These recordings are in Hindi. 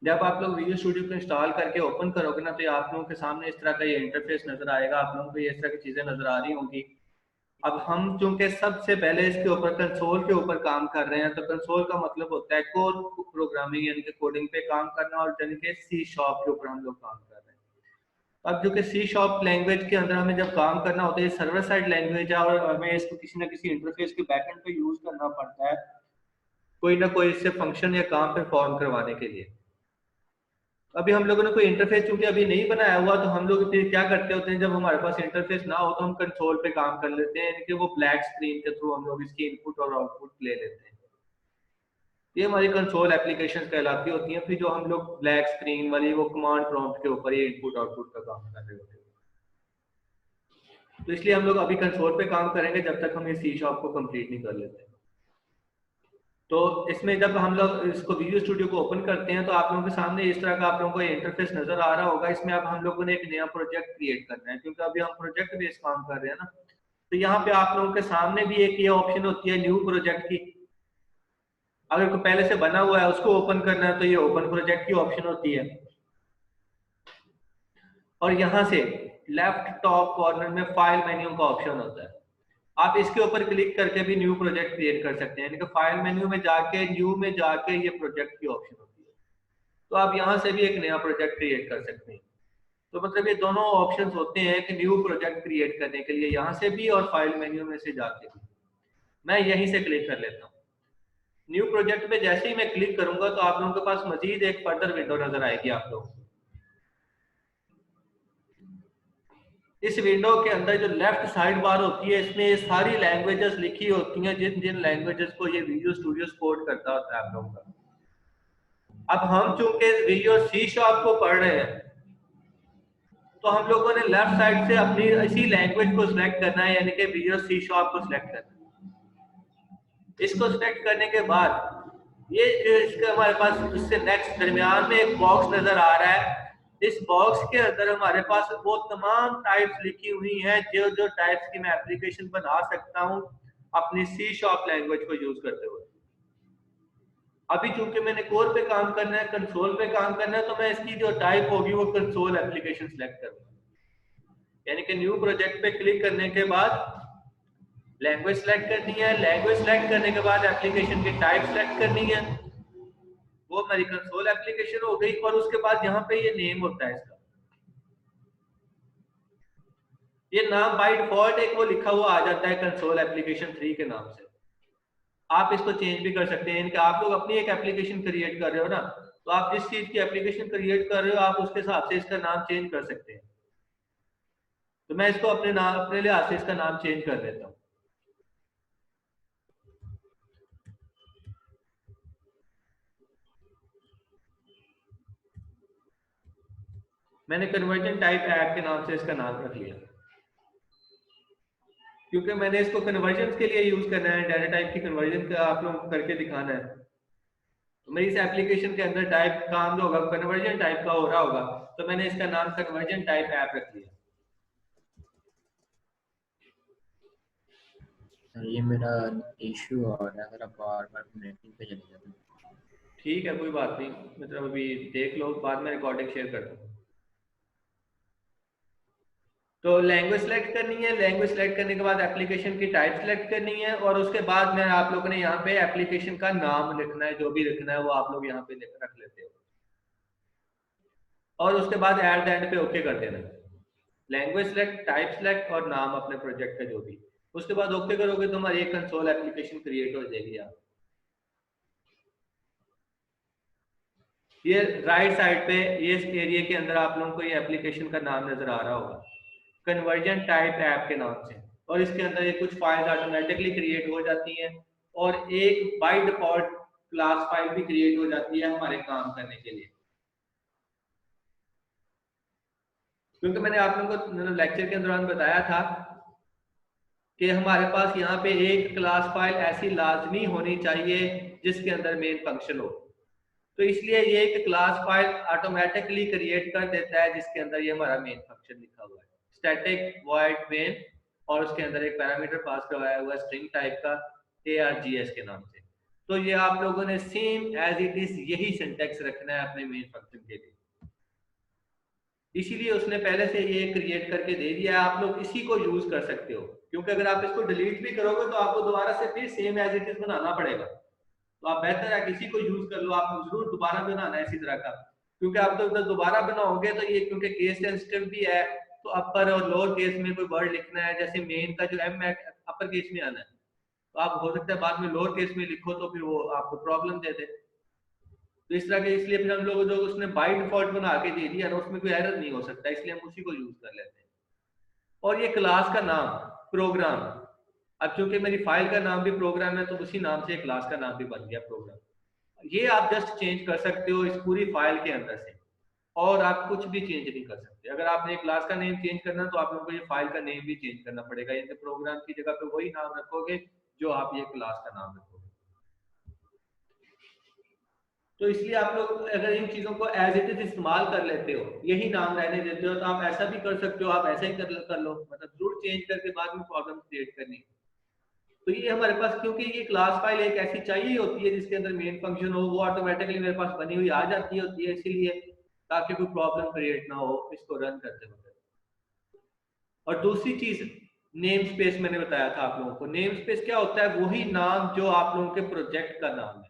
जब आप लोग विजुअल स्टूडियो को इंस्टॉल करके ओपन करोगे ना, तो ये आप लोगों के सामने इस तरह का ये इंटरफेस नजर आएगा, आप लोगों को ये इस तरह की चीजें नजर आ रही होंगी। अब हम चूंकि सबसे पहले इसके ऊपर कंसोल के ऊपर काम कर रहे हैं, तो कंसोल का मतलब होता है कोर प्रोग्रामिंग यानी कि कोडिंग पे काम करना, और यानी कि सी शॉप के ऊपर हम लोग काम कर रहे हैं। अब जो कि सी शॉप लैंग्वेज के अंदर हमें जब काम करना होता है, ये सर्वर साइड लैंग्वेज है और हमें इसको किसी ना किसी इंटरफेस के बैकएंड पे यूज करना पड़ता है, कोई ना कोई इससे फंक्शन या काम परफॉर्म करवाने के लिए। अभी हम लोगों ने कोई इंटरफेस चूंकि अभी नहीं बनाया हुआ, तो हम लोग फिर क्या करते होते हैं, जब हमारे पास इंटरफेस ना हो तो हम कंसोल पे काम कर लेते हैं, यानी कि वो ब्लैक स्क्रीन के थ्रू हम लोग इसकी इनपुट और आउटपुट ले लेते हैं। ये हमारी कंसोल एप्लीकेशन कहलाती होती हैं, फिर जो हम लोग ब्लैक स्क्रीन वाली वो कमांड प्रॉम्प्ट के ऊपर ये इनपुट आउटपुट का काम कर रहे होते हैं। तो इसलिए हम लोग अभी कंसोल पे काम करेंगे जब तक हम ये सी शॉप को कंप्लीट नहीं कर लेते। तो इसमें जब हम लोग इसको विजुअल स्टूडियो को ओपन करते हैं, तो आप लोगों के सामने इस तरह का आप लोगों को इंटरफेस नजर आ रहा होगा। इसमें अब हम लोगों ने एक नया प्रोजेक्ट क्रिएट करना है, क्योंकि अभी हम प्रोजेक्ट बेस्ड काम कर रहे हैं ना। तो यहाँ पे आप लोगों के सामने भी एक ये ऑप्शन होती है न्यू प्रोजेक्ट की। अगर कोई पहले से बना हुआ है उसको ओपन करना है, तो ये ओपन प्रोजेक्ट की ऑप्शन होती है। और यहाँ से लेफ्ट टॉप कॉर्नर में फाइल मेन्यू का ऑप्शन होता है। आप इसके ऊपर क्लिक करके भी न्यू प्रोजेक्ट क्रिएट कर सकते हैं, यानी कि फाइल मेन्यू में जाके न्यू में जाके ये प्रोजेक्ट की ऑप्शन होती है। तो आप यहाँ से भी एक नया प्रोजेक्ट क्रिएट कर सकते हैं। तो मतलब ये दोनों ऑप्शंस होते हैं कि न्यू प्रोजेक्ट क्रिएट करने के लिए यहाँ से भी और फाइल मेन्यू में से जाके भी। मैं यहीं से क्लिक कर लेता हूँ। न्यू प्रोजेक्ट पे जैसे ही मैं क्लिक करूंगा, तो आप लोगों के पास मजीद एक फर्दर विंडो नजर आएगी आप लोगों को। इस विंडो के अंदर जो लेफ्ट साइड बार होती है, इसमें ये सारी लैंग्वेजेस लिखी होती हैं, जिन जिन लैंग्वेजेस को ये विजुअल स्टूडियो सपोर्ट करता होता है आप लोगों का। अब हम चूंकि विजुअल सी शार्प को पढ़ रहे हैं, तो हम लोगों ने लेफ्ट साइड से अपनी इसी लैंग्वेज को सिलेक्ट करना है, यानी कि विजुअल सी शार्प को सिलेक्ट करना है। इसको सिलेक्ट करने के बाद ये जो इसके हमारे पास इससे नेक्स्ट दरमियान में एक बॉक्स नजर आ रहा है। इस बॉक्स के अंदर हमारे पास वो तमाम टाइप्स लिखी हुई हैं, जो जो टाइप्स की मैं एप्लीकेशन बना सकता हूँ अपनी सी शार्प लैंग्वेज को यूज करते हुए। अभी चूंकि मैंने कोर पे काम करना है, कंसोल पे काम करना है, तो मैं इसकी जो टाइप होगी वो कंसोल एप्लीकेशन सिलेक्ट करूंगा। यानी कि न्यू प्रोजेक्ट पे क्लिक करने के बाद लैंग्वेज सेलेक्ट करनी है, लैंग्वेज सेलेक्ट करने के बाद एप्लीकेशन की टाइप सेलेक्ट करनी है, वो हमारी कंसोल एप्लीकेशन हो गई। और उसके बाद यहाँ पे ये नेम होता है इसका, ये नाम बाय डिफॉल्ट एक वो लिखा हुआ आ जाता है कंसोल एप्लीकेशन 3 के नाम से। आप इसको चेंज भी कर सकते हैं, यानी कि आप लोग अपनी एक एप्लीकेशन क्रिएट कर रहे हो ना, तो आप जिस चीज की एप्लीकेशन क्रिएट कर रहे हो आप उसके हिसाब से इसका नाम चेंज कर सकते हैं। तो मैं इसको अपने नाम अपने लिहाज से इसका नाम चेंज कर देता हूँ। मैंने कन्वर्जन टाइप ऐप के नाम से इसका नाम रख लिया, क्योंकि मैंने इसको कन्वर्जन के लिए यूज करना है, डाटा टाइप की कन्वर्जन का आप लोग करके दिखाना है। तो मेरी इस एप्लीकेशन के अंदर टाइप काम जो होगा कन्वर्जन टाइप का हो रहा होगा, तो मैंने इसका नाम कन्वर्जन टाइप ऐप रख लिया। सर ये मेरा इशू आ रहा है, अगर आप बार बार कनेक्टिंग पे चले जाते हैं। ठीक है, कोई बात नहीं, मतलब अभी देख लो, बाद में रिकॉर्डिंग शेयर कर दूँ। तो लैंग्वेज सेलेक्ट करनी है, लैंग्वेज सेलेक्ट करने के बाद एप्लीकेशन की टाइप सेलेक्ट करनी है, और उसके बाद में आप लोगों ने यहाँ पे एप्लीकेशन का नाम लिखना है, जो भी लिखना है वो आप लोग यहाँ पे रख लेते हो। और उसके बाद एट द एंड पे ओके कर देना। लैंग्वेज सेलेक्ट, टाइप सेलेक्ट और नाम अपने प्रोजेक्ट का जो भी, उसके बाद ओके करोगे तो हमारी एक कंसोल एप्लीकेशन क्रिएट हो जाएगी। आप ये राइट साइड पे ये इस एरिया के अंदर आप लोगों को ये एप्लीकेशन का नाम नजर आ रहा होगा, कन्वर्जन टाइप ऐप के नाम से। और इसके अंदर ये कुछ फाइल्स ऑटोमेटिकली क्रिएट हो जाती हैं, और एक बाय डिफॉल्ट क्लास फाइल भी क्रिएट हो जाती है हमारे काम करने के लिए। क्योंकि मैंने आप लोगों को लेक्चर के दौरान बताया था कि हमारे पास यहाँ पे एक क्लास फाइल ऐसी लाजमी होनी चाहिए जिसके अंदर मेन फंक्शन हो। तो इसलिए ये एक क्लास फाइल ऑटोमेटिकली क्रिएट कर देता है जिसके अंदर ये हमारा मेन फंक्शन लिखा हुआ है, स्टैटिक वॉइड मेन, और उसके अंदर एक पैरामीटर पास करवाया हुआ है स्ट्रिंग टाइप का ARGS के नाम से। तो ये आप लोगों ने सेम एज इट इज यही सिंटेक्स रखना है अपने मेन फंक्शन के लिए, इसीलिए उसने पहले से ये क्रिएट करके दे दिया है, आप लोग इसी को यूज कर सकते हो, क्योंकि अगर आप इसको डिलीट भी करोगे तो आपको दोबारा से फिर सेम एज इट इज बनाना पड़ेगा। तो आप बेहतर है किसी को यूज कर लो, आप जरूर दोबारा बनाना है इसी तरह का, क्योंकि आप तो उधर दोबारा बनाओगे तो ये क्योंकि केस सेंसिटिव भी है, तो अपर और लोअर केस में कोई वर्ड लिखना है, जैसे मेन का जो एम है अपर केस में आना है, तो आप हो सकता है बाद में लोअर केस में लिखो तो फिर वो आपको प्रॉब्लम दे दे। तो इस तरह के, इसलिए फिर हम लोग जो उसने बाय डिफॉल्ट बना के दे दिया ना, उसमें कोई एरर नहीं हो सकता, इसलिए हम उसी को यूज कर लेते हैं। और ये क्लास का नाम प्रोग्राम, अब चूंकि मेरी फाइल का नाम भी प्रोग्राम है तो उसी नाम से क्लास का नाम भी बन गया प्रोग्राम। ये आप जस्ट चेंज कर सकते हो इस पूरी फाइल के अंदर से, और आप कुछ भी चेंज नहीं कर सकते। अगर आपने क्लास का नेम चेंज करना तो आप लोगों को ये फाइल का नेम भी चेंज करना पड़ेगा, यानी प्रोग्राम की जगह पे वही नाम रखोगे जो आप ये क्लास का नाम रखोगे। तो इसलिए आप लोग अगर इन चीजों को एज इट इज इस्तेमाल कर लेते हो, यही नाम रहने देते हो, तो आप ऐसा भी कर सकते हो, आप ऐसा ही कर लो, मतलब जरूर चेंज करके बाद में प्रॉब्लम क्रिएट करनी। तो ये हमारे पास, क्योंकि ये क्लास फाइल एक ऐसी चाहिए होती है जिसके अंदर मेन फंक्शन हो, वो ऑटोमेटिकली मेरे पास बनी हुई आ जाती होती है, इसीलिए ताकि कोई प्रॉब्लम क्रिएट ना हो इसको रन करते वक्त। और दूसरी चीज नेम स्पेस, मैंने बताया था आप लोगों को, नेम स्पेस क्या होता है, वही नाम जो आप लोगों के प्रोजेक्ट का नाम है,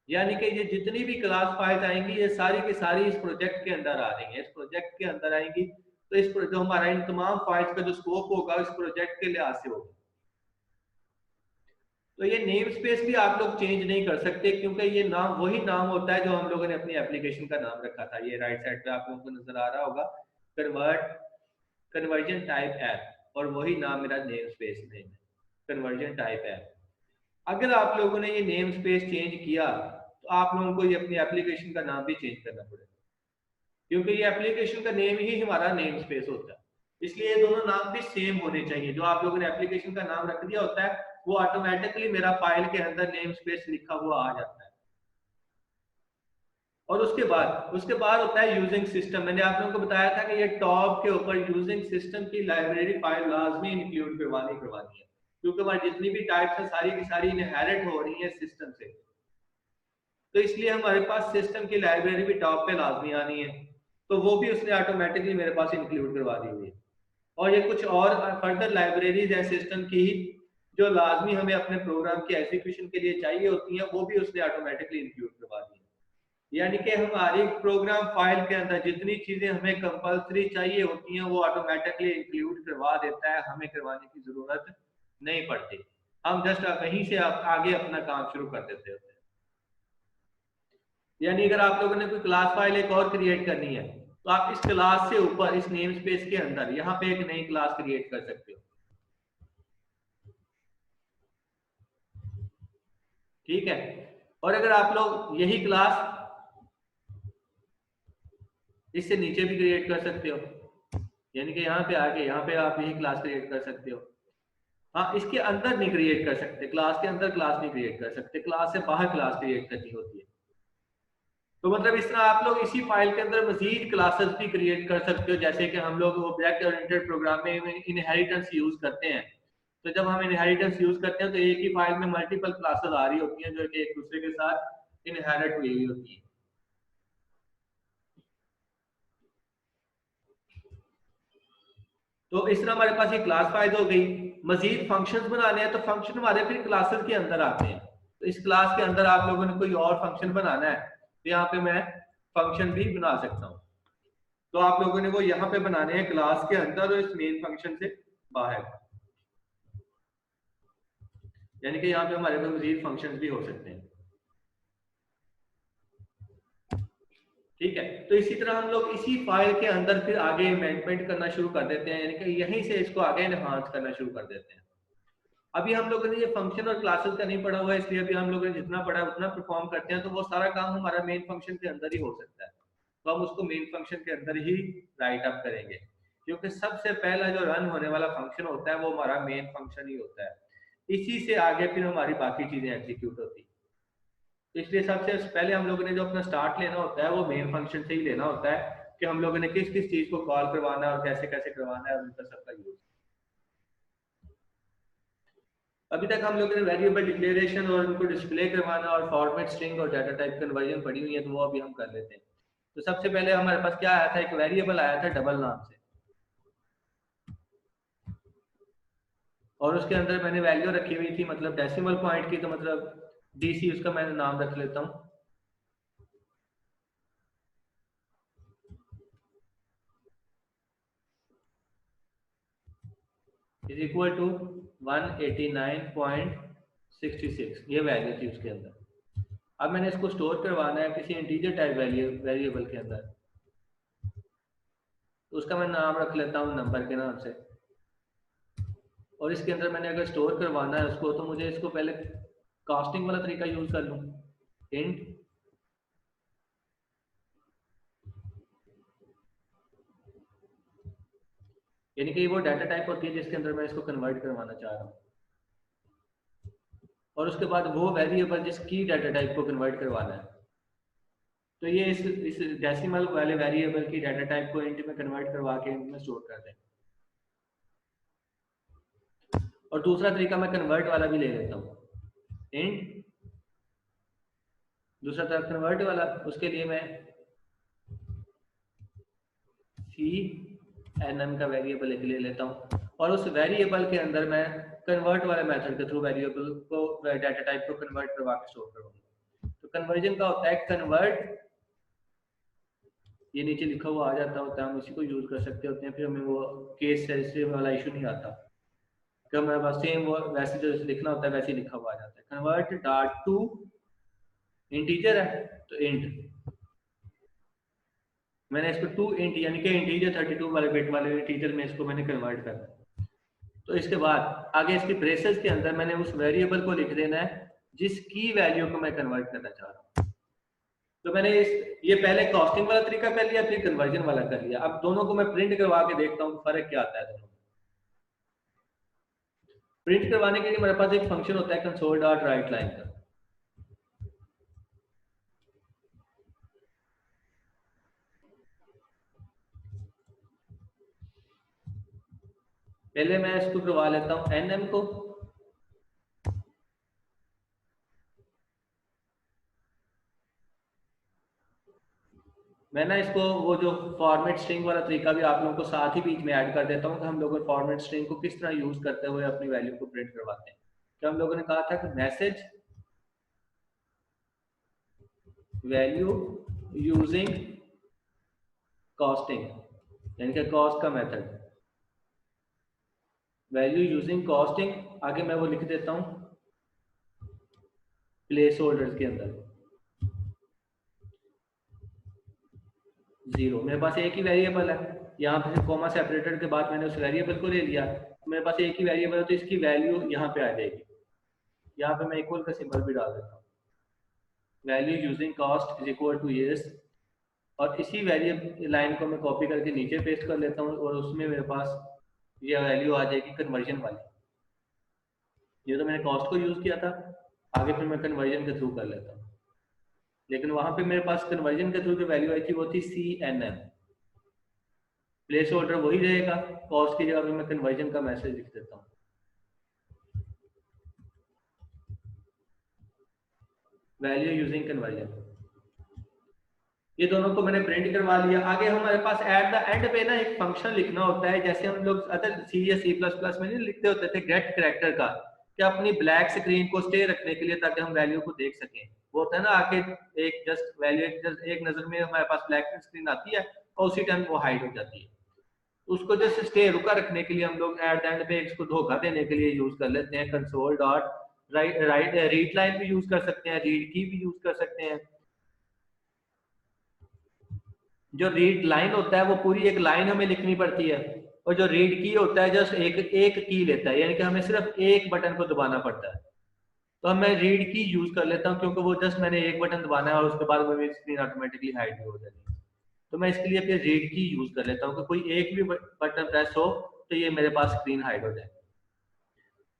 यानी कि ये जितनी भी क्लास फाइल्स आएंगी ये सारी की सारी इस प्रोजेक्ट के अंदर आ रही है, इस प्रोजेक्ट के अंदर आएंगी, तो इस जो हमारा इन तमाम फाइल्स का जो स्कोप होगा इस प्रोजेक्ट के लिहाज से होगा। तो ये नेम स्पेस भी आप लोग चेंज नहीं कर सकते, क्योंकि ये नाम वही नाम होता है जो हम लोगों ने अपनी एप्लीकेशन का नाम रखा था। ये राइट साइड पे आप लोगों को नजर आ रहा होगा, कन्वर्जन टाइप ऐप, और वही नाम मेरा नेम स्पेस नेम है, कन्वर्जन टाइप ऐप। अगर आप लोगों ने ये नेम स्पेस चेंज किया तो आप लोगों को ये अपनी एप्लीकेशन का नाम भी चेंज करना पड़ेगा, क्योंकि ये एप्लीकेशन का नेम ही हमारा नेम स्पेस होता है, इसलिए ये दोनों नाम भी सेम होने चाहिए। जो आप लोगों ने एप्लीकेशन का नाम रख दिया होता है वो ऑटोमेटिकली मेरा फाइल के अंदर नेम स्पेस लिखा हुआ आ जाता है। और उसके बाद होता है यूजिंग सिस्टम। मैंने आप लोगों को बताया था कि ये टॉप के ऊपर यूजिंग सिस्टम की लाइब्रेरी फाइल लाजमी इंक्लूड करवानी है, क्योंकि हमारी जितनी भी टाइप्स है सारी की सारी इनहेरिट हो रही है सिस्टम से, तो इसलिए हमारे पास सिस्टम की लाइब्रेरी भी टॉप पे लाजमी आनी है, तो वो भी उसने ऑटोमेटिकली मेरे पास इंक्लूड करवा दी हुई है। और ये कुछ और फर्दर लाइब्रेरीज है सिस्टम की जो लाजमी हमें अपने प्रोग्राम की एग्जीक्यूशन के लिए चाहिए होती हैं, वो भी उसने ऑटोमेटिकली इंक्लूड करवा दी है। यानी कि हमारी प्रोग्राम फाइल के अंदर जितनी चीजें हमें कंपल्सरी चाहिए होती हैं वो ऑटोमेटिकली इंक्लूड करवा देता है, हमें करवाने की जरूरत नहीं पड़ती, हम जस्ट वहीं से आगे अपना काम शुरू कर देते होते हैं। यानी अगर आप लोगों ने कोई क्लास फाइल एक और क्रिएट करनी है तो आप इस क्लास से ऊपर इस नेम स्पेस के अंदर यहाँ पे एक नई क्लास क्रिएट कर सकते हो, ठीक है। और अगर आप लोग यही क्लास इससे नीचे भी क्रिएट कर सकते हो, यानी कि यहाँ पे आके यहाँ पे आप यही क्लास क्रिएट कर सकते हो। हाँ, इसके अंदर नहीं क्रिएट कर सकते, क्लास के अंदर क्लास नहीं क्रिएट कर सकते, क्लास से बाहर क्लास क्रिएट करनी होती है। तो मतलब इस तरह आप लोग इसी फाइल के अंदर मजीद क्लासेस भी क्रिएट कर सकते हो, जैसे कि हम लोग ऑब्जेक्ट ओरिएंटेड प्रोग्रामिंग में इनहेरिटेंस यूज करते हैं। तो जब हम इनहेरिटेंस यूज करते हैं तो एक ही फाइल में मल्टीपल क्लासेस आ रही होती हैं जो कि एक दूसरे के साथ इनहेरिट हुई हुई होती है। तो इस तरह हमारे पास ये क्लास फाइल हो गई। मजीद फंक्शंस बनाने हैं तो फंक्शन हमारे फिर क्लासेस के अंदर आते हैं। तो इस क्लास के अंदर आप लोगों ने कोई और फंक्शन बनाना है तो यहाँ पे मैं फंक्शन भी बना सकता हूँ। तो आप लोगों ने वो यहाँ पे बनाने हैं क्लास के अंदर और इस मेन फंक्शन से बाहर, यानी कि यहाँ पे हमारे पास मजीद फंक्शंस भी हो सकते हैं, ठीक है। तो इसी तरह हम लोग इसी फाइल के अंदर फिर आगे अमेंडमेंट करना शुरू कर देते हैं, यानी कि यहीं से इसको आगे एनहांस करना शुरू कर देते हैं। अभी हम लोगों ने ये फंक्शन और क्लासेस का नहीं पढ़ा हुआ है, इसलिए अभी हम लोगों ने जितना पढ़ा है उतना परफॉर्म करते हैं, तो वो सारा काम हमारा मेन फंक्शन के अंदर ही हो सकता है, तो हम उसको मेन फंक्शन के अंदर ही राइट अप करेंगे, क्योंकि सबसे पहला जो रन होने वाला फंक्शन होता है वो हमारा मेन फंक्शन ही होता है, इसी से आगे फिर हमारी बाकी चीजें एग्जीक्यूट होती है। इसलिए सबसे पहले हम लोगों ने जो अपना स्टार्ट लेना होता है वो मेन फंक्शन से ही लेना होता है कि हम लोगों ने किस किस चीज को कॉल करवाना है और कैसे कैसे करवाना है, उनका सबका यूज। अभी तक हम लोगों ने वेरिएबल डिक्लेरेशन और उनको डिस्प्ले करवाना और फॉर्मेट स्ट्रिंग और डाटा टाइप कन्वर्जन पढ़ी हुई है, तो वो अभी हम कर लेते हैं। तो सबसे पहले हमारे पास क्या आया था, एक वेरिएबल आया था डबल नाम से, और उसके अंदर मैंने वैल्यू रखी हुई थी मतलब डेसिमल पॉइंट की, तो मतलब डीसी उसका मैंने नाम रख लेता हूँ। इज इक्वल टू 189.66, ये वैल्यू थी उसके अंदर। अब मैंने इसको स्टोर करवाना है किसी इंटीजर टाइप वेरिएबल के अंदर, तो उसका मैं नाम रख लेता हूँ नंबर के नाम से। और इसके अंदर मैंने अगर स्टोर करवाना है उसको, तो मुझे इसको पहले कास्टिंग वाला तरीका यूज कर लूँ, इंट यानी कि वो डाटा टाइप होती है जिसके अंदर मैं इसको कन्वर्ट करवाना चाह रहा हूँ, और उसके बाद वो वेरिएबल जिसकी डाटा टाइप को कन्वर्ट करवाना है, तो ये इस डेसिमल वाले वेरिएबल की डाटा टाइप को इंट में कन्वर्ट करवा के इंट में स्टोर कर दें। और दूसरा तरीका मैं कन्वर्ट वाला भी ले लेता हूँ, इंट दूसरा तरफ कन्वर्ट वाला, उसके लिए मैं सी एन एम का वेरिएबल एक ले लेता हूँ, और उस वेरिएबल के अंदर मैं कन्वर्ट वाले मेथड के थ्रू वेरिएबल को डाटा टाइप को कन्वर्ट करवा के स्टोर करूँगा। तो कन्वर्जन का होता है कन्वर्ट, ये नीचे लिखा हुआ आ जाता होता है, हम इसी को यूज कर सकते होते हैं, फिर हमें वो केस सेंसिटिव वाला इशू नहीं आता कि हमारे पास सेम वो वैसे जो लिखना होता है वैसे लिखा हुआ आ जाता है। कन्वर्ट डाट टू इंटीजर है तो इंट, मैंने इसको टू इंट यानी कि इंटीजर 32 वाले बिट वाले इंटीजर में इसको मैंने कन्वर्ट करना। तो इसके बाद आगे इसकी ब्रेसेस के अंदर मैंने उस वेरिएबल को लिख देना है जिसकी वैल्यू को मैं कन्वर्ट करना चाह रहा हूँ। तो मैंने ये पहले कॉस्टिंग वाला तरीका कर लिया, फिर कन्वर्जन वाला कर लिया। अब दोनों को मैं प्रिंट करवा के देखता हूँ फर्क क्या आता है दोनों। प्रिंट करवाने के लिए मेरे पास एक फंक्शन होता है कंसोल डॉट राइट लाइन का। पहले मैं इसको करवा लेता हूँ एनएम को, मैं ना इसको वो जो फॉर्मेट स्ट्रिंग वाला तरीका भी आप लोगों को साथ ही बीच में ऐड कर देता हूँ कि हम लोग फॉर्मेट स्ट्रिंग को किस तरह यूज करते हुए अपनी वैल्यू को प्रिंट करवाते हैं। तो हम लोगों ने कहा था कि मैसेज वैल्यू यूजिंग कॉस्टिंग, यानी कि कॉस्ट का मेथड, वैल्यू यूजिंग कॉस्टिंग, आगे मैं वो लिख देता हूँ प्लेस होल्डर्स के अंदर 0। मेरे पास एक ही वेरिएबल है, यहाँ पे कॉमा सेपरेटर के बाद मैंने उस वेरिएबल को ले लिया, मेरे पास एक ही वेरिएबल है तो इसकी वैल्यू यहाँ पे आ जाएगी। यहाँ पे मैं इक्वल का सिंबल भी डाल देता हूँ, value using cost is equal to yes, और इसी वेरिएबल लाइन को मैं कॉपी करके नीचे पेस्ट कर लेता हूँ, और उसमें मेरे पास ये वैल्यू आ जाएगी कन्वर्जन वाली। ये तो मैंने कॉस्ट को यूज किया था, आगे फिर मैं कन्वर्जन के थ्रू कर लेता हूँ, लेकिन वहां पे मेरे पास कन्वर्जन के थ्रू जो वैल्यू आई थी वो थी C N M, place वही रहेगा, कॉस्ट की जगह पे मैं कन्वर्जन का मैसेज लिख देता हूँ, वैल्यू यूजिंग कन्वर्जन। ये दोनों को मैंने प्रिंट करवा लिया। आगे हमारे पास एट द एंड पे ना एक फंक्शन लिखना होता है, जैसे हम लोग अदर सी या सी प्लस प्लस में नहीं लिखते होते थे गेट कैरेक्टर का, कि अपनी ब्लैक स्क्रीन को स्टे रखने के लिए ताकि हम वैल्यू को देख सकें। वो होता है ना आके एक जस्ट वैल्यू एक नजर में हमारे पास ब्लैक स्क्रीन आती है और उसी टाइम वो हाइड हो जाती है। उसको जस्ट स्टे रुका रखने के लिए हम लोग एट द एंड पे इसको धोखा देने के लिए यूज कर लेते हैं console dot right read line भी यूज कर सकते हैं, रीड की भी यूज कर सकते हैं। जो रीड लाइन होता है वो पूरी एक लाइन हमें लिखनी पड़ती है, और जो रीड की होता है जस्ट एक की लेता है, यानी कि हमें सिर्फ एक बटन को दबाना पड़ता है। तो अब मैं रीड की यूज कर लेता हूँ क्योंकि वो जस्ट मैंने एक बटन दबाना है और उसके बाद मेरी स्क्रीन ऑटोमेटिकली हाइड भी हो जाती है। तो मैं इसके लिए फिर रीड की यूज कर लेता हूँ कि कोई एक भी बटन प्रेस हो तो ये मेरे पास स्क्रीन हाइड हो जाए।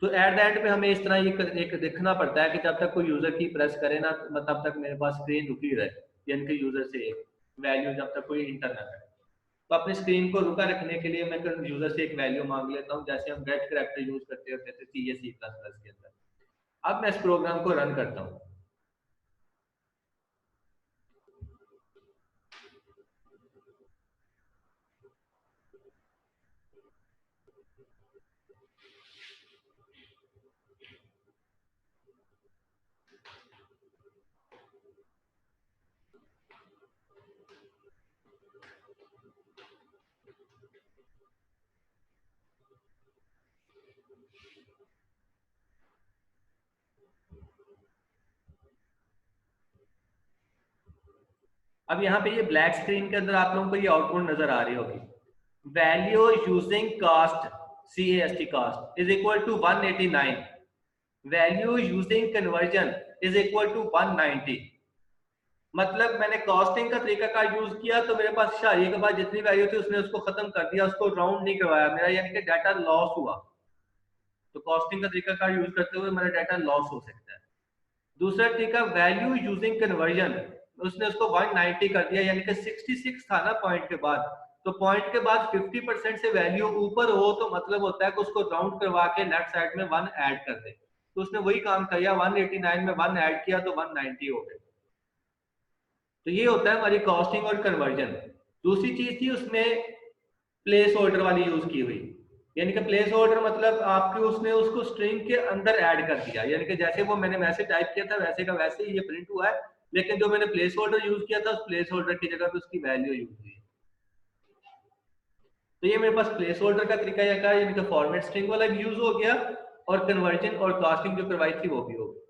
तो एट द एंड पे हमें इस तरह ये एक देखना पड़ता है कि जब तक कोई यूजर की प्रेस करे ना तब तक मेरे पास स्क्रीन रुकी रहे, यानी कि यूजर से एक वैल्यू जब तक कोई इंटर ना करे। तो अपनी स्क्रीन को रुका रखने के लिए मैं यूजर से एक वैल्यू मांग लेता हूँ, जैसे हम गेट करैक्टर यूज करते होते थे सी या C++ के अंदर। अब मैं इस प्रोग्राम को रन करता हूँ। अब यहाँ पे ये ब्लैक स्क्रीन के अंदर आप लोगों को ये आउटपुट नजर आ रही होगी, value using cast CAST cast is equal to 189, value using conversion is equal to 190। मतलब मैंने कॉस्टिंग का तरीका का यूज किया तो मेरे पास शाही के बाद जितनी वैल्यू थी उसने उसको खत्म कर दिया, उसको राउंड नहीं करवाया मेरा, यानी कि डाटा लॉस हुआ। तो कॉस्टिंग का तरीका का यूज करते हुए मेरा डाटा लॉस हो सकता है। दूसरा तरीका वैल्यू यूजिंग कन्वर्जन, उसने उसको 190 कर दिया, यानी कि 66 था ना पॉइंट के बाद, तो पॉइंट के बाद 50% से वैल्यू ऊपर हो तो मतलब होता है कि उसको राउंड करवा के लेफ्ट साइड में 1 ऐड कर दे। तो उसने वही काम किया, 189 में 1 ऐड किया तो 190 हो गए। तो ये होता है हमारी कॉस्टिंग और कन्वर्जन। दूसरी चीज थी उसने प्लेस होल्डर वाली यूज की हुई, यानी कि प्लेस होल्डर मतलब आपके उसने उसको स्ट्रिंग के अंदर ऐड कर दिया, यानी कि जैसे वो मैंने मैसेज टाइप किया था वैसे का वैसे ही ये प्रिंट हुआ है, लेकिन जो मैंने प्लेस होल्डर यूज किया था उस प्लेस होल्डर की जगह पे उसकी वैल्यू यूज हुई। तो ये मेरे पास प्लेस होल्डर का तरीका यानी कि फॉर्मेट स्ट्रिंग वाला भी यूज हो गया और कन्वर्जन और कास्टिंग जो करवाई थी वो भी हो गई।